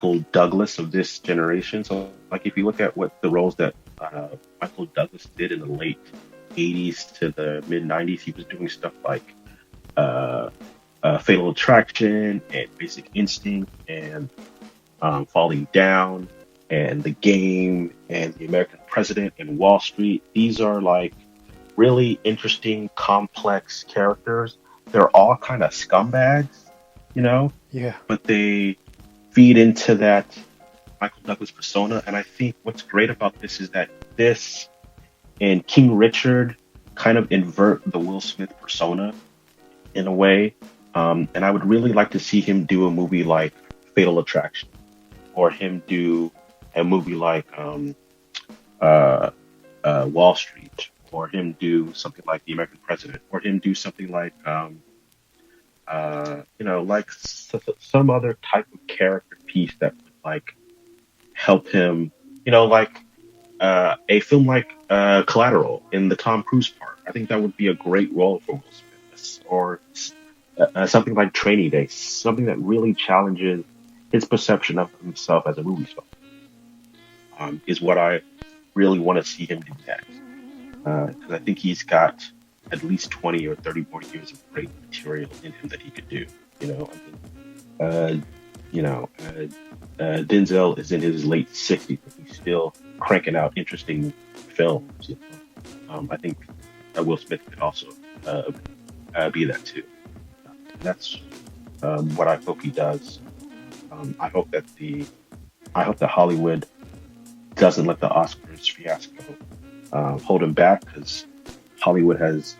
Michael Douglas of this generation. So, like, if you look at what the roles that Michael Douglas did in the late '80s to the mid '90s, he was doing stuff like uh, Fatal Attraction and Basic Instinct and Falling Down and The Game and The American President and Wall Street. These are like really interesting, complex characters. They're all kind of scumbags, you know, Yeah. but they feed into that Michael Douglas persona. And I think what's great about this is that this and King Richard kind of invert the Will Smith persona in a way. And I would really like to see him do a movie like Fatal Attraction, or him do a movie like Wall Street, or him do something like The American President, or him do something like like some other type of character piece that would like help him, like a film like Collateral in the Tom Cruise part. I think that would be a great role for Will Smith, or something like Training Day, something that really challenges his perception of himself as a movie star. Is what I really want to see him do next. Because I think he's got at least 20 or 30 more years of great material in him that he could do. Denzel is in his late 60s, but he's still cranking out interesting films. I think Will Smith could also be that too. That's what I hope he does. I hope that Hollywood doesn't let the Oscars fiasco hold him back, because Hollywood has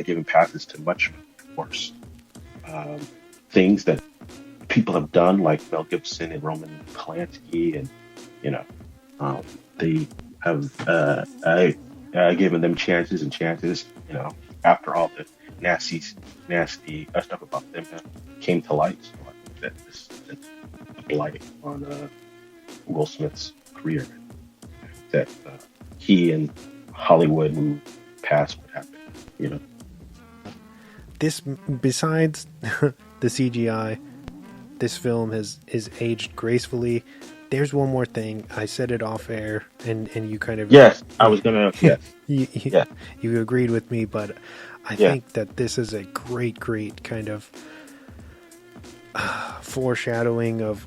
given passes to much worse things that people have done, like Mel Gibson and Roman Polanski, and they have given them chances and chances. After all the nasty stuff about them came to light. So I think that this is a blight on Will Smith's career, that he and Hollywood move past what happened. This, besides the CGI, this film is aged gracefully. There's one more thing. I said it off air, and you kind of... Yes, I was gonna. Yes, you agreed with me, but I think that this is a great kind of foreshadowing of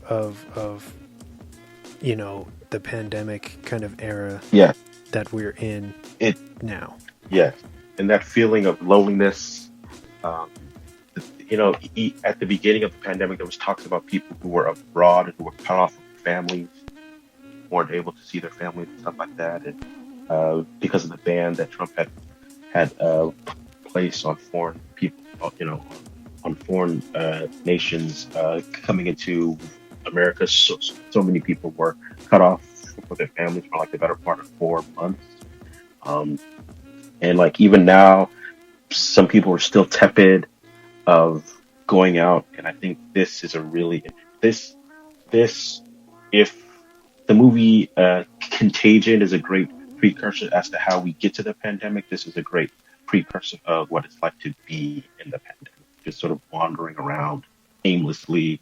the pandemic kind of era that we're in now. Yes, and that feeling of loneliness. At the beginning of the pandemic, there was talks about people who were abroad and who were cut off from families, weren't able to see their families and stuff like that, and because of the ban that Trump had placed on foreign people, on foreign nations coming into America, so many people were cut off from their families for like the better part of 4 months, and like even now, some people are still tepid of going out, and I think this is a really this if the movie Contagion is a great precursor as to how we get to the pandemic, this is a great precursor of what it's like to be in the pandemic, just sort of wandering around aimlessly,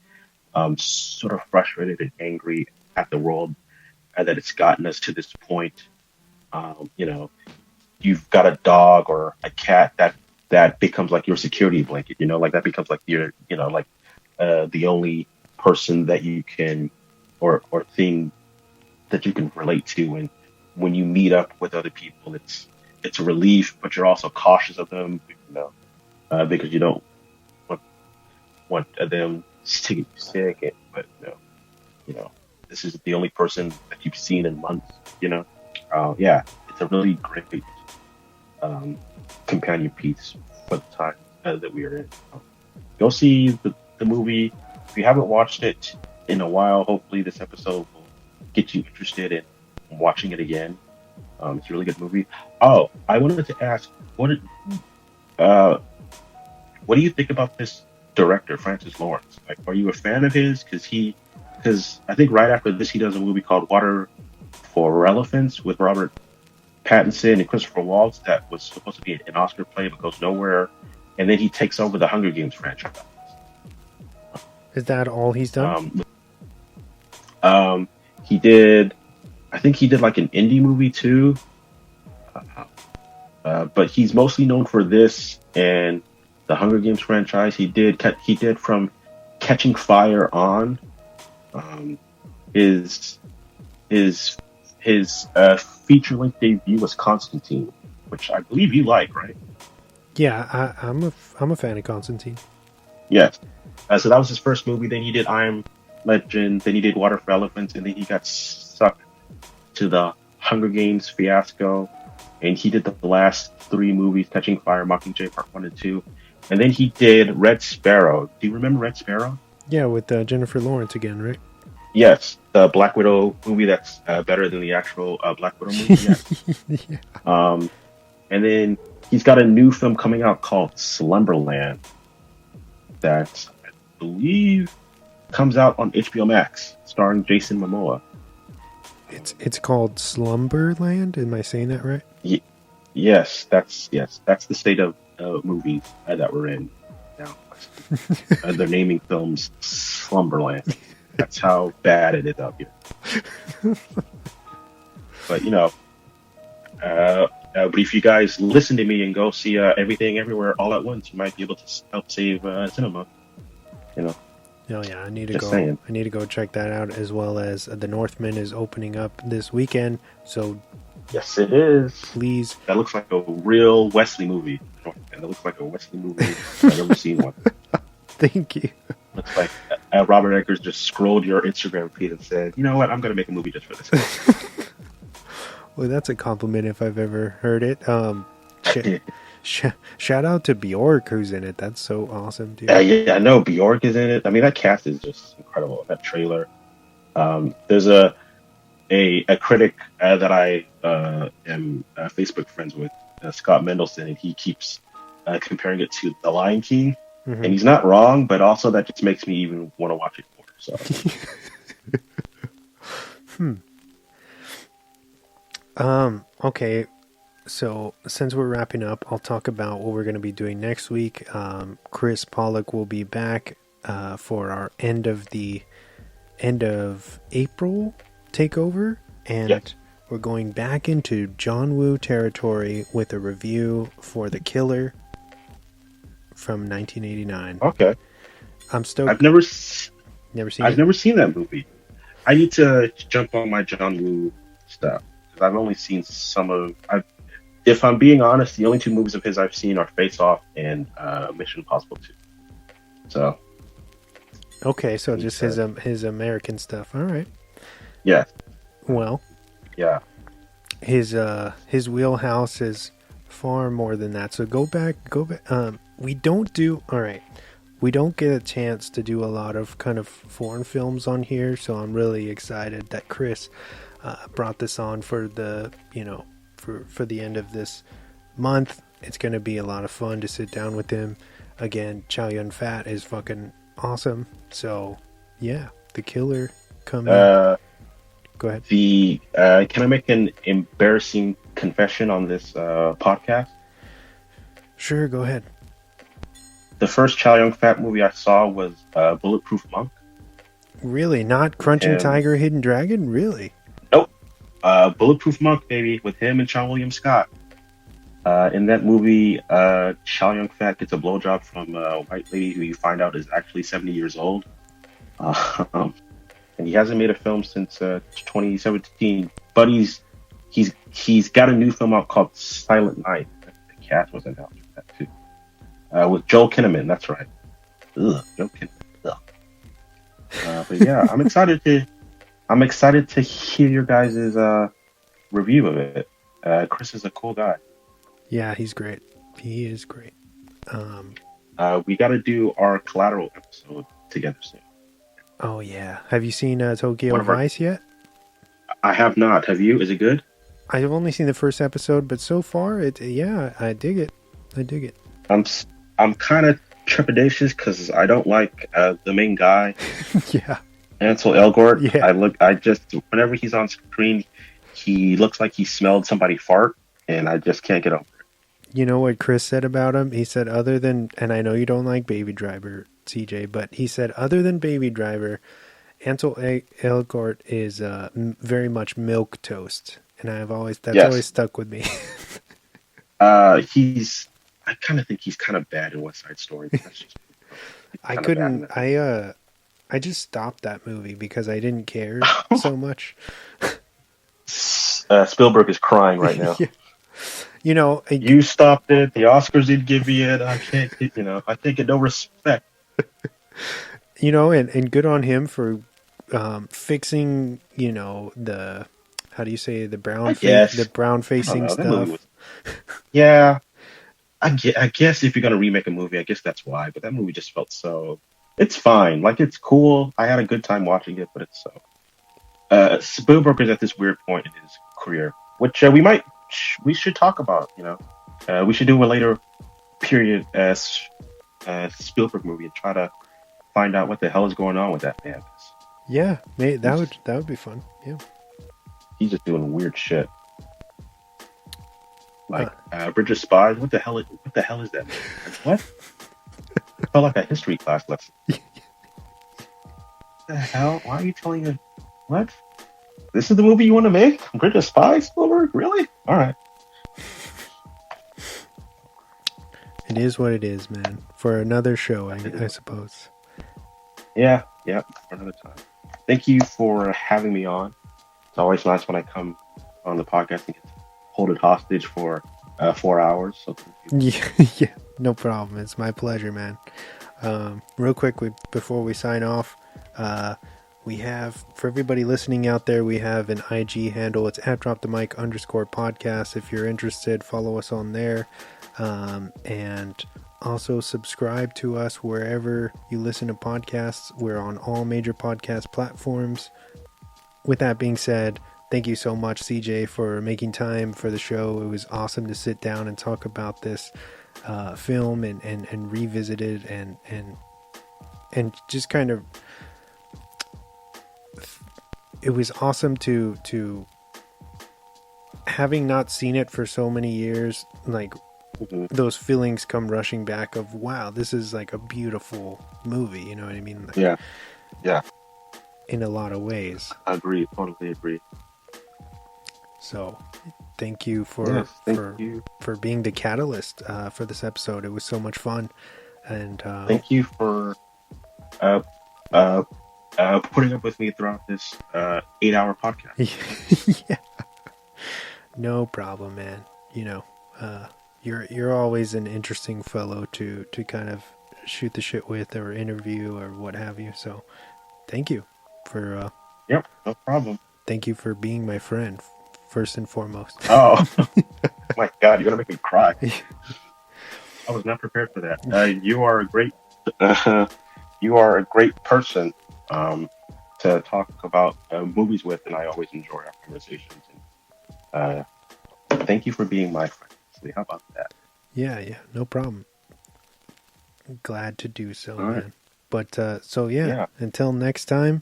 sort of frustrated and angry at the world that it's gotten us to this point. You've got a dog or a cat that becomes like your security blanket, like that becomes like your, the only person that you can, or thing that you can relate to. And when you meet up with other people, it's a relief, but you're also cautious of them, because you don't want them to get sick. But this is the only person that you've seen in months, it's a really great companion piece for the time that we are in. Go see the movie. If you haven't watched it in a while, hopefully this episode will get you interested in watching it again. It's a really good movie. Oh, I wanted to ask, what do you think about this director, Francis Lawrence? Like, are you a fan of his? Because I think right after this, he does a movie called Water for Elephants with Robert Pattinson and Christopher Waltz that was supposed to be an Oscar play but goes nowhere, and then he takes over the Hunger Games franchise. Is that all he's done? He did. I think he did like an indie movie too. But he's mostly known for this and the Hunger Games franchise. He did from Catching Fire on. His feature length debut was Constantine, which I believe you like, right? Yeah, I'm a fan of Constantine. Yes. So that was his first movie. Then he did I Am Legend. Then he did Water for Elephants, and then he got sucked to the Hunger Games fiasco. And he did the last three movies: Catching Fire, Mockingjay Part 1 and 2. And then he did Red Sparrow. Do you remember Red Sparrow? Yeah, with Jennifer Lawrence again, right? Yes, the Black Widow movie that's better than the actual Black Widow movie. Yes. Yeah. And then he's got a new film coming out called Slumberland that I believe comes out on HBO Max, starring Jason Momoa. It's called Slumberland. Am I saying that right? Yes, that's the state of movies that we're in now. They're naming films Slumberland. That's how bad it is out here. But but if you guys listen to me and go see Everything Everywhere All at Once, you might be able to help save cinema. Oh yeah, I need to Just go. saying. I need to go check that out, as well as The Northman is opening up this weekend. So Yes, it is. please, That looks like a real Wesley movie. And it looks like a Wesley movie. I've never seen one. thank you. Looks like Robert Eggers just scrolled your Instagram feed and said, "You know what? I'm going to make a movie just for this." Well, that's a compliment if I've ever heard it. Shout out to Bjork, who's in it. That's so awesome, dude. Yeah, I know Bjork is in it. I mean, that cast is just incredible. That trailer. There's a critic that I am Facebook friends with, Scott Mendelson, and he keeps comparing it to The Lion King, and he's not wrong, but also that just makes me even want to watch it more. So. Okay. So since we're wrapping up, I'll talk about what we're going to be doing next week. Chris Pollock will be back for our end of April takeover, and Yes. we're going back into John Woo territory with a review for The Killer from 1989. Okay. I'm stoked. I've never seen that movie. I need to jump on my John Woo stuff because I've only seen some of. If I'm being honest, the only two movies of his I've seen are Face Off and Mission Impossible 2. So. Okay, so just his American stuff. All right. Yeah. Well. Yeah. His wheelhouse is far more than that. So go back. We don't get a chance to do a lot of kind of foreign films on here, so I'm really excited that Chris brought this on for the for the end of this month. It's going to be a lot of fun to sit down with him. Again, Chow Yun-fat is fucking awesome. So yeah, The Killer coming. Go ahead. Can I make an embarrassing confession on this podcast? Sure, go ahead. The first Chow Yun-fat movie I saw was Bulletproof Monk. Really? Not Crunching Tiger, Hidden Dragon? Really? Nope. Bulletproof Monk, baby, with him and Sean William Scott. In that movie, Chow Yun-fat gets a blowjob from a white lady who you find out is actually 70 years old. And he hasn't made a film since 2017. But he's got a new film out called Silent Night. The cast was announced for that too. With Joel Kinnaman, that's right. Ugh, Joel Kinnaman. Ugh. But yeah, I'm excited to hear your guys' review of it. Chris is a cool guy. Yeah, he's great. He is great. We got to do our Collateral episode together soon. Oh yeah. Have you seen Tokyo Vice yet? I have not. Have you? Is it good? I've only seen the first episode, but so far, I dig it. I dig it. I'm kind of trepidatious because I don't like the main guy. Yeah. Ansel Elgort. Yeah. Whenever he's on screen, he looks like he smelled somebody fart, and I just can't get over it. You know what Chris said about him? He said, other than, and I know you don't like Baby Driver, CJ, but he said, other than Baby Driver Ansel Elgort is very much milk toast, and that's Yes. always stuck with me. I kind of think he's kind of bad in West Side Story. But that's just, I couldn't. I just stopped that movie because I didn't care so much. Spielberg is crying right now. Yeah. You know, You stopped it. The Oscars didn't give you it. I can't. I think it no respect. You know, and good on him for fixing. You know, the how do you say the brown facing That stuff. movie was, yeah, I guess if you're gonna remake a movie, I guess that's why. But that movie just felt so. It's fine. Like, it's cool. I had a good time watching it, but it's so. Spielberg is at this weird point in his career, which we should talk about. We should do a later period Spielberg movie and try to find out what the hell is going on with that man. Yeah, that would be fun. Yeah, he's just doing weird shit. Like Bridge of Spies. What the hell is that? What? It felt like a history class lesson. What the hell? Why are you telling us? What? This is the movie you want to make? Bridge of Spies, Spielberg? Really? All right. It is what it is, man. For another show, I suppose. Yeah, for another time. Thank you for having me on. It's always nice when I come on the podcast and get to hold it hostage for 4 hours. So yeah, no problem. It's my pleasure, man. Real quick, before we sign off, we have, for everybody listening out there, we have an IG handle. It's @dropthemic_podcast. If you're interested, follow us on there. And also subscribe to us wherever you listen to podcasts. We're on all major podcast platforms. With that being said, thank you so much, CJ, for making time for the show. It was awesome to sit down and talk about this film and revisit it and just kind of. It was awesome to having not seen it for so many years, like those feelings come rushing back of, wow, this is like a beautiful movie, you know what I mean? Like, yeah. In a lot of ways. I agree, totally agree. So, thank you for being the catalyst for this episode. It was so much fun, and thank you for putting up with me throughout this 8-hour podcast. Yeah, no problem, man. You're always an interesting fellow to kind of shoot the shit with or interview or what have you. So, thank you for. Yep, no problem. Thank you for being my friend, first and foremost. Oh, my God, you're gonna make me cry. I was not prepared for that. You are a great. You are a great person to talk about movies with, and I always enjoy our conversations. And thank you for being my friend. How about that? Yeah, no problem. Glad to do so, all man. Right. But until next time,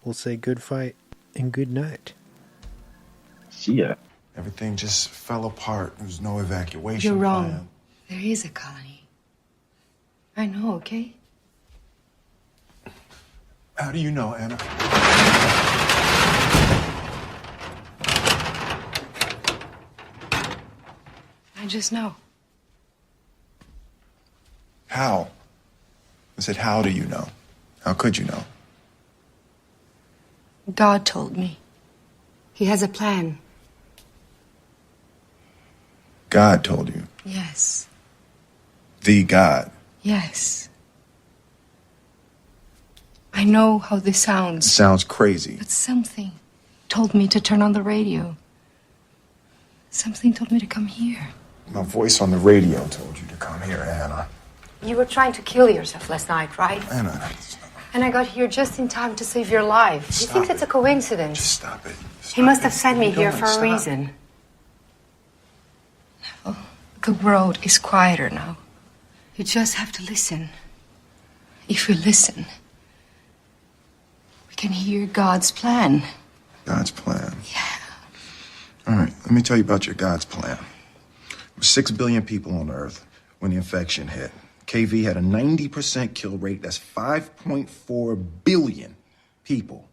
we'll say good fight and good night. See ya. Everything just fell apart. There was no evacuation. You're wrong. plan. There is a colony. I know, okay? How do you know, Anna? I just know. How? I said, how do you know? How could you know? God told me. He has a plan. God told you. Yes. The God. Yes. I know how this It sounds, sounds crazy. but something told me to turn on the radio. Something told me to come here. My voice on the radio told you to come here, Anna. You were trying to kill yourself last night, right? Anna, And I got here just in time to save your life. Do you think that's a coincidence? just stop it. He must have sent me here for a Stop. reason. Oh, the world is quieter now. You just have to listen. If we listen, we can hear God's plan. God's plan. Yeah. All right, let me tell you about your God's plan. There were 6 billion people on Earth when the infection hit. KV had a 90% kill rate. That's 5.4 billion People.